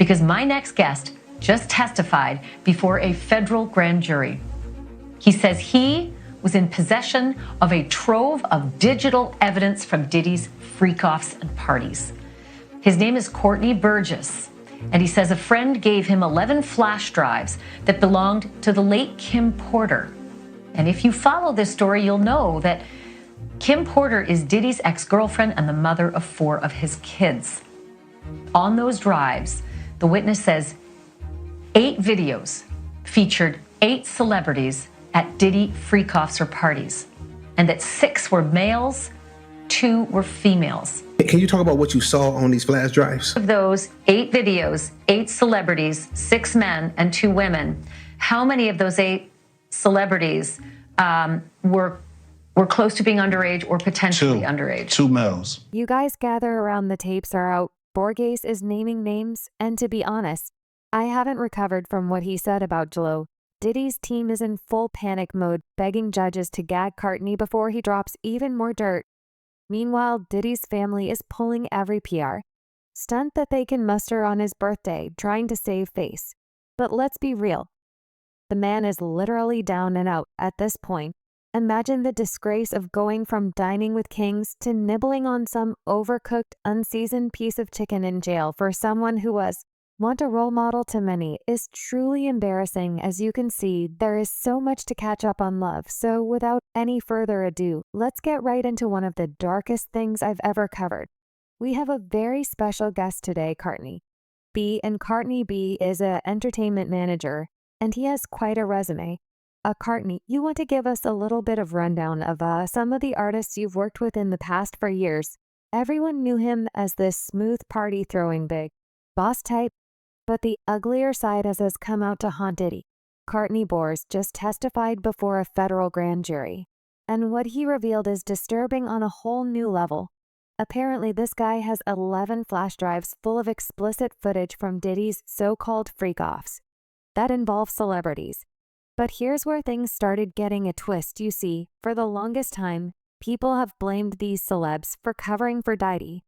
because my next guest just testified before a federal grand jury. He says he was in possession of a trove of digital evidence from Diddy's freak-offs and parties. His name is Courtney Burgess, and he says a friend gave him 11 flash drives that belonged to the late Kim Porter. And if you follow this story, you'll know that Kim Porter is Diddy's ex-girlfriend and the mother of 4 of his kids. On those drives, the witness says 8 videos featured 8 celebrities at Diddy freak-offs or parties, and that 6 were males, 2 were females. Can you talk about what you saw on these flash drives? Of those 8 videos, 8 celebrities, 6 men and 2 women, how many of those 8 celebrities were close to being underage or potentially underage? 2 males. You guys gather around the tapes are out. Borges is naming names, and to be honest, I haven't recovered from what he said about J.Lo. Diddy's team is in full panic mode, begging judges to gag Courtney before he drops even more dirt. Meanwhile, Diddy's family is pulling every PR stunt that they can muster on his birthday, trying to save face. But let's be real. The man is literally down and out at this point. Imagine the disgrace of going from dining with kings to nibbling on some overcooked, unseasoned piece of chicken in jail for someone who was once a role model to many is truly embarrassing. As you can see, there is so much to catch up on love. So without any further ado, let's get right into one of the darkest things I've ever covered. We have a very special guest today, Courtney B. And Courtney B is an entertainment manager, and he has quite a resume. Courtney, you want to give us a little bit of rundown of some of the artists you've worked with in the past for years. Everyone knew him as this smooth party-throwing big boss type, but the uglier side has come out to haunt Diddy. Courtney Bors just testified before a federal grand jury, and what he revealed is disturbing on a whole new level. Apparently, this guy has 11 flash drives full of explicit footage from Diddy's so-called freak-offs. That involves celebrities. But here's where things started getting a twist. You see, for the longest time, people have blamed these celebs for covering for Diddy.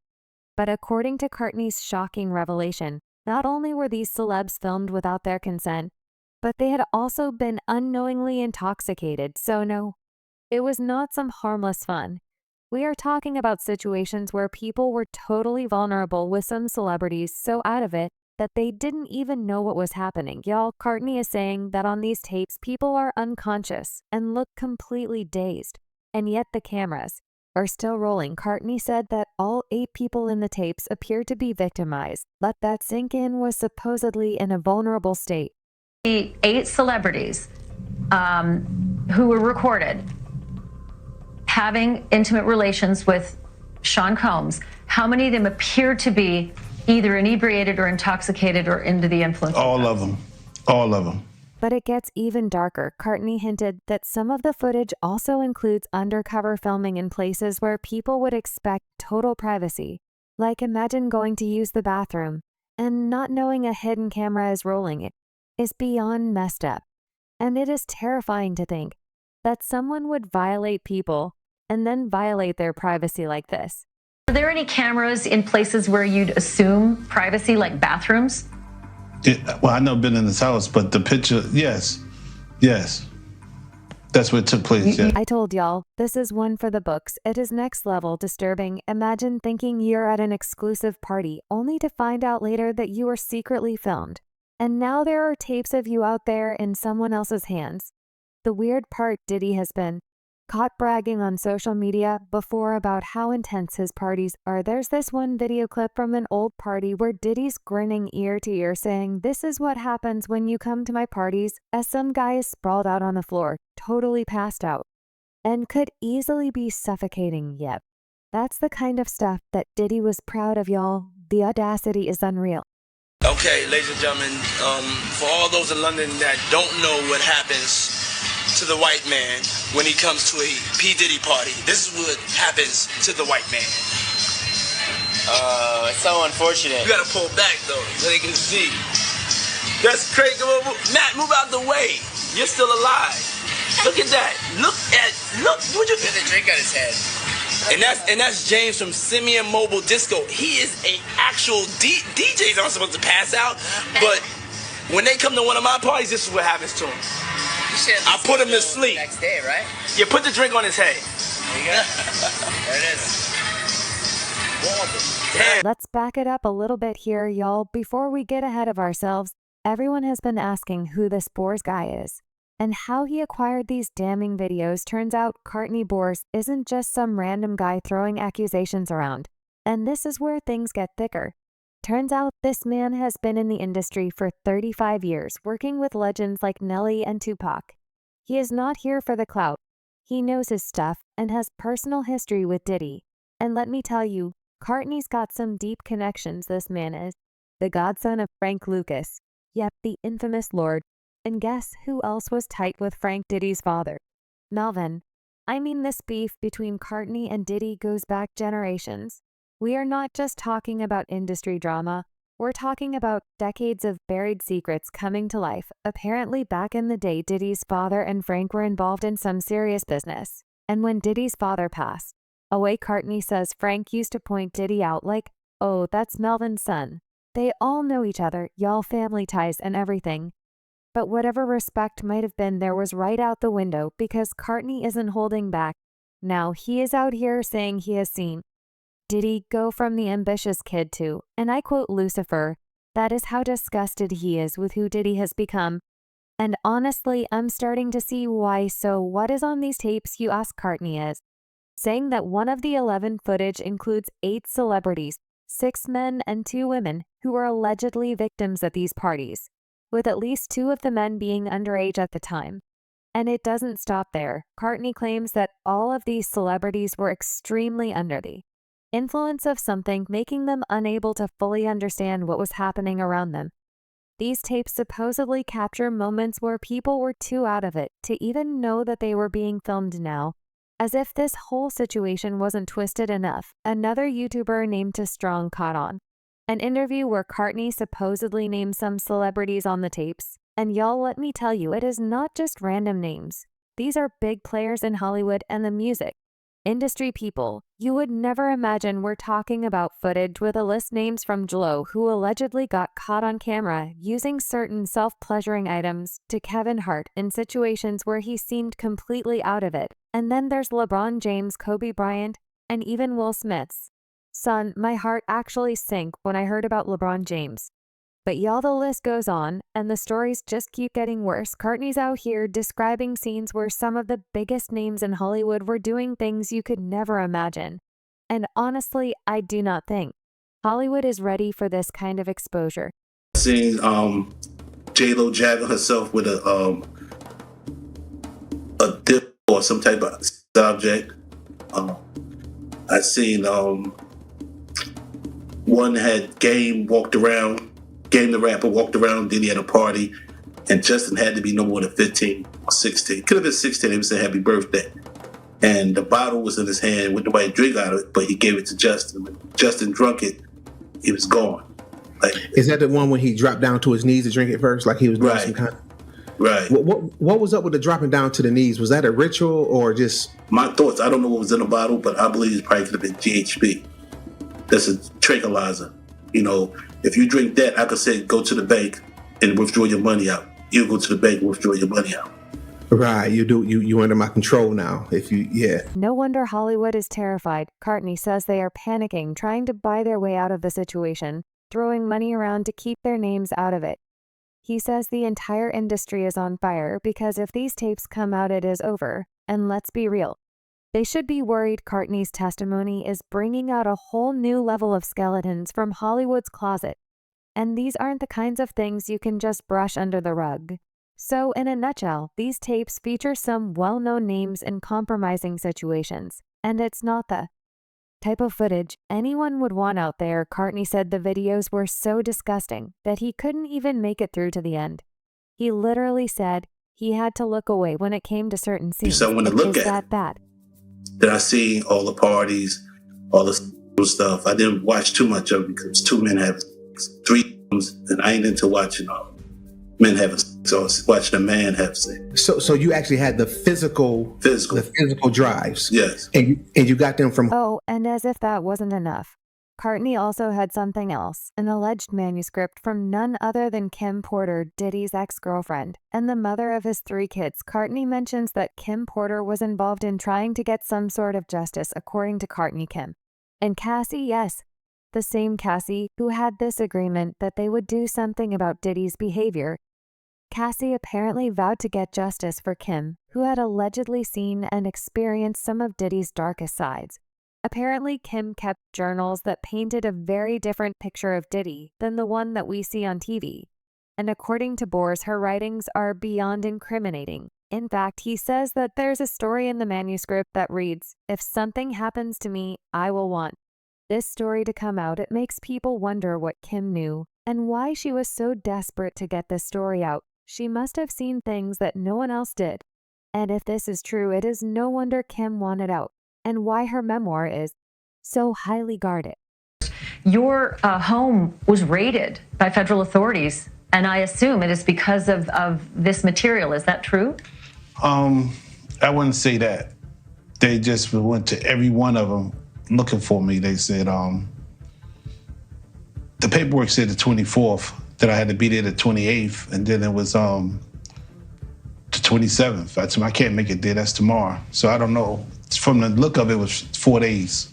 But according to Courtney's shocking revelation, not only were these celebs filmed without their consent, but they had also been unknowingly intoxicated. So no, it was not some harmless fun. We are talking about situations where people were totally vulnerable, with some celebrities so out of it that they didn't even know what was happening. Y'all, Courtney is saying that on these tapes, people are unconscious and look completely dazed, and yet the cameras are still rolling. Courtney said that all 8 people in the tapes appeared to be victimized. Let that sink in. Was supposedly in a vulnerable state. The 8 celebrities who were recorded having intimate relations with Sean Combs, how many of them appeared to be either inebriated or intoxicated or into the influence? All of them. All of them. But it gets even darker. Courtney hinted that some of the footage also includes undercover filming in places where people would expect total privacy. Like, imagine going to use the bathroom and not knowing a hidden camera is rolling. It is beyond messed up. And it is terrifying to think that someone would violate people and then violate their privacy like this. Are there any cameras in places where you'd assume privacy, like bathrooms? Well, I've never been in this house, but the picture, yes. That's where it took place, yeah. I told y'all, this is one for the books. It is next level disturbing. Imagine thinking you're at an exclusive party, only to find out later that you were secretly filmed. And now there are tapes of you out there in someone else's hands. The weird part, Diddy has been caught bragging on social media before about how intense his parties are. There's this one video clip from an old party where Diddy's grinning ear to ear saying, "This is what happens when you come to my parties," as some guy is sprawled out on the floor, totally passed out, and could easily be suffocating. Yep. That's the kind of stuff that Diddy was proud of, y'all. The audacity is unreal. Okay, ladies and gentlemen, for all those in London that don't know what happens to the white man when he comes to a P. Diddy party, this is what happens to the white man. It's so unfortunate. You gotta pull back though, so they can see. That's crazy. Matt, move out the way. You're still alive. Look at that. Look, would you get the drink on his head? And that's James from Simeon Mobile Disco. He is a actual DJs aren't supposed to pass out, but when they come to one of my parties, this is what happens to him. I put him to sleep. Next day, right? You put the drink on his head. There you go. There it is. Damn. Let's back it up a little bit here, y'all. Before we get ahead of ourselves, everyone has been asking who this Boers guy is. And how he acquired these damning videos. Turns out Courtney Boers isn't just some random guy throwing accusations around. And this is where things get thicker. Turns out this man has been in the industry for 35 years, working with legends like Nelly and Tupac. He is not here for the clout. He knows his stuff and has personal history with Diddy. And let me tell you, Courtney's got some deep connections, this man is. The godson of Frank Lucas. Yep, the infamous Lord. And guess who else was tight with Frank Diddy's father? Melvin. I mean, this beef between Courtney and Diddy goes back generations. We are not just talking about industry drama. We're talking about decades of buried secrets coming to life. Apparently back in the day, Diddy's father and Frank were involved in some serious business. And when Diddy's father passed, away Courtney says Frank used to point Diddy out like, oh, that's Melvin's son. They all know each other, y'all, family ties and everything. But whatever respect might have been there was right out the window because Courtney isn't holding back. Now he is out here saying he has seen Diddy go from the ambitious kid to, and I quote Lucifer, that is how disgusted he is with who Diddy has become. And honestly, I'm starting to see why. So what is on these tapes, you ask? Courtney is saying that one of the 11 footage includes 8 celebrities, 6 men and 2 women, who were allegedly victims at these parties, with at least 2 of the men being underage at the time. And it doesn't stop there. Courtney claims that all of these celebrities were extremely under the influence of something, making them unable to fully understand what was happening around them. These tapes supposedly capture moments where people were too out of it to even know that they were being filmed now. As if this whole situation wasn't twisted enough, another YouTuber named Too Strong caught on. An interview where Courtney supposedly named some celebrities on the tapes. And y'all, let me tell you, it is not just random names. These are big players in Hollywood and the music industry people. You would never imagine we're talking about footage with a list names from J.Lo, who allegedly got caught on camera using certain self-pleasuring items, to Kevin Hart in situations where he seemed completely out of it. And then there's LeBron James, Kobe Bryant, and even Will Smith's son. My heart actually sank when I heard about LeBron James. But y'all, the list goes on, and the stories just keep getting worse. Courtney's out here describing scenes where some of the biggest names in Hollywood were doing things you could never imagine. And honestly, I do not think Hollywood is ready for this kind of exposure. Seeing J.Lo jabbing herself with a dip or some type of object. I seen one had Game the rapper walked around, then he had a party, and Justin had to be no more than 15 or 16. Could have been 16, he was saying happy birthday. And the bottle was in his hand with nobody drink out of it, but he gave it to Justin. When Justin drunk it, he was gone. Like, is that the one when he dropped down to his knees to drink it first, like he was doing some kind of... Right. What was up with the dropping down to the knees? Was that a ritual or just... My thoughts, I don't know what was in the bottle, but I believe it probably could have been GHB. That's a tranquilizer. You know, if you drink that, I could say go to the bank and withdraw your money out. You go to the bank and withdraw your money out. Right, you under my control now. No wonder Hollywood is terrified. Courtney says they are panicking, trying to buy their way out of the situation, throwing money around to keep their names out of it. He says the entire industry is on fire because if these tapes come out, it is over. And let's be real, they should be worried. Courtney's testimony is bringing out a whole new level of skeletons from Hollywood's closet. And these aren't the kinds of things you can just brush under the rug. So in a nutshell, these tapes feature some well-known names in compromising situations. And it's not the type of footage anyone would want out there. Courtney said the videos were so disgusting that he couldn't even make it through to the end. He literally said he had to look away when it came to certain scenes. Someone to look Is at that bad? Then I see all the parties, all the stuff. I didn't watch too much of it because 2 men have 3 films, and I ain't into watching men having sex or watching a man have sex. So you actually had the physical drives. Yes. And you got them from. Oh, and as if that wasn't enough, Courtney also had something else, an alleged manuscript from none other than Kim Porter, Diddy's ex-girlfriend, and the mother of his 3 kids. Courtney mentions that Kim Porter was involved in trying to get some sort of justice, according to Courtney Kim. And Cassie, yes, the same Cassie who had this agreement that they would do something about Diddy's behavior. Cassie apparently vowed to get justice for Kim, who had allegedly seen and experienced some of Diddy's darkest sides. Apparently, Kim kept journals that painted a very different picture of Diddy than the one that we see on TV. And according to Bors, her writings are beyond incriminating. In fact, he says that there's a story in the manuscript that reads, "If something happens to me, I will want this story to come out." It makes people wonder what Kim knew and why she was so desperate to get this story out. She must have seen things that no one else did. And if this is true, it is no wonder Kim wanted out, and why her memoir is so highly guarded. Your home was raided by federal authorities, and I assume it is because of this material. Is that true? I wouldn't say that. They just went to every one of them looking for me. They said, the paperwork said the 24th, that I had to be there the 28th, and then it was the 27th. I told them, I can't make it there, that's tomorrow. So I don't know. From the look of it, it was 4 days.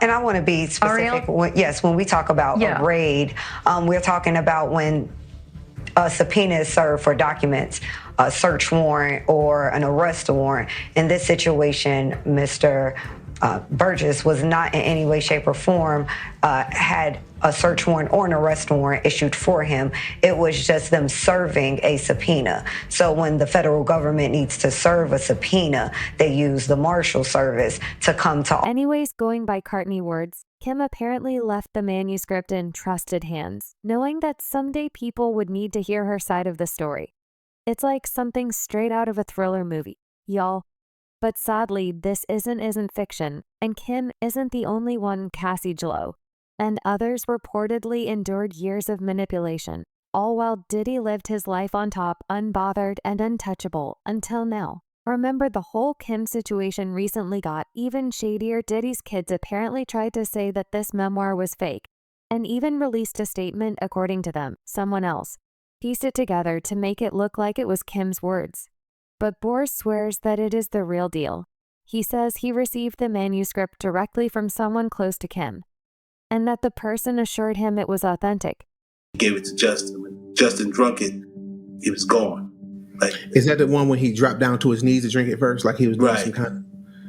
And I want to be specific. When we talk about a raid, we're talking about when a subpoena is served for documents, a search warrant or an arrest warrant. In this situation, Mr. Burgess was not in any way, shape, or form had a search warrant or an arrest warrant issued for him. It was just them serving a subpoena. So when the federal government needs to serve a subpoena, they use the Marshal Service to come to. Anyways, going by Courtney words, Kim apparently left the manuscript in trusted hands, knowing that someday people would need to hear her side of the story. It's like something straight out of a thriller movie, y'all. But sadly, this isn't fiction, and Kim isn't the only one. Cassie Gillow and others reportedly endured years of manipulation, all while Diddy lived his life on top, unbothered and untouchable, until now. Remember, the whole Kim situation recently got even shadier. Diddy's kids apparently tried to say that this memoir was fake, and even released a statement. According to them, someone else pieced it together to make it look like it was Kim's words. But Bors swears that it is the real deal. He says he received the manuscript directly from someone close to Kim, and that the person assured him it was authentic. He gave it to Justin. When Justin drunk it, he was gone. Like, is that the one when he dropped down to his knees to drink it first? Like he was doing some kind of...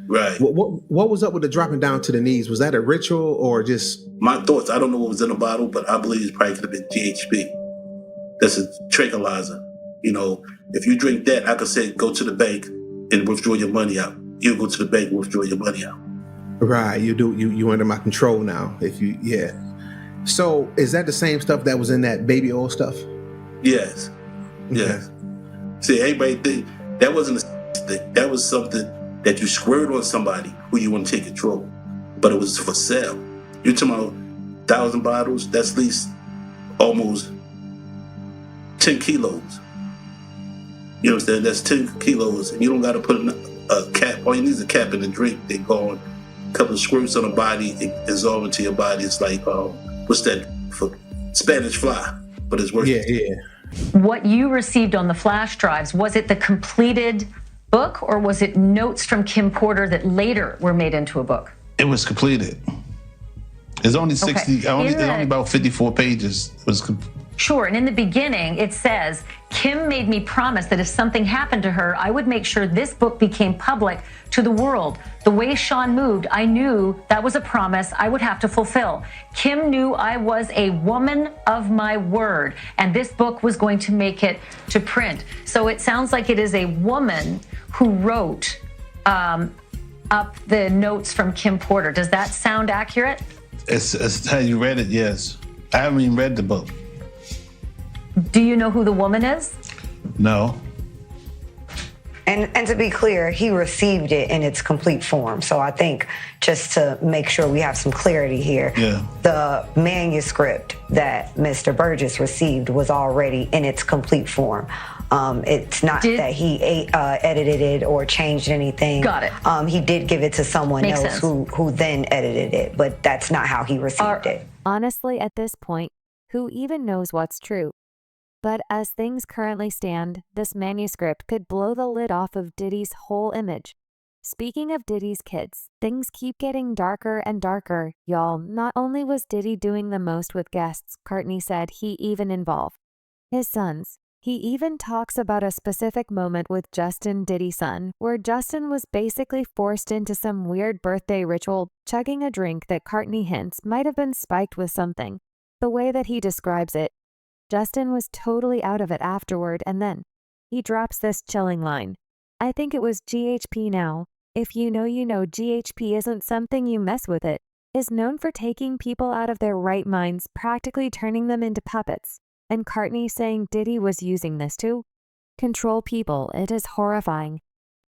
Right. What was up with the dropping down to the knees? Was that a ritual or just... My thoughts, I don't know what was in the bottle, but I believe it probably could have been GHB. That's a tranquilizer. You know, if you drink that, I could say, go to the bank and withdraw your money out. You go to the bank and withdraw your money out. Right, you under my control now. So is that the same stuff that was in that baby oil stuff? Yes. Okay. Yes. See, everybody think that wasn't a thing. That was something that you squared on somebody who you want to take control. But it was for sale. You're talking about 1,000 bottles, that's at least almost 10 kilos. You understand? That's 10 kilos, and you don't got to put a cap. All you need is a cap in the drink. They go on a couple of squirts on the body, it dissolves into your body. It's like, what's that for? Spanish fly, but it's working. Yeah. What you received on the flash drives, was it the completed book or was it notes from Kim Porter that later were made into a book? It was completed. It's only 60, Okay. only about 54 pages. It was Sure, and in the beginning, it says, Kim made me promise that if something happened to her, I would make sure this book became public to the world. The way Sean moved, I knew that was a promise I would have to fulfill. Kim knew I was a woman of my word, and this book was going to make it to print. So it sounds like it is a woman who wrote up the notes from Kim Porter. Does that sound accurate? It's how you read it, yes. I haven't even read the book. Do you know who the woman is? No. And to be clear, he received it in its complete form. So I think just to make sure we have some clarity here, the manuscript that Mr. Burgess received was already in its complete form. It's not that he edited it or changed anything. Got it. He did give it to someone Makes else sense. who then edited it, but that's not how he received it. Honestly, at this point, who even knows what's true? But as things currently stand, this manuscript could blow the lid off of Diddy's whole image. Speaking of Diddy's kids, things keep getting darker and darker, y'all. Not only was Diddy doing the most with guests, Courtney said he even involved his sons. He even talks about a specific moment with Justin Diddy's son, where Justin was basically forced into some weird birthday ritual, chugging a drink that Courtney hints might have been spiked with something. The way that he describes it, Justin was totally out of it afterward, and then he drops this chilling line. I think it was GHP now. If you know, GHP isn't something you mess with it. Is known for taking people out of their right minds, practically turning them into puppets. And Courtney saying Diddy was using this to control people. It is horrifying.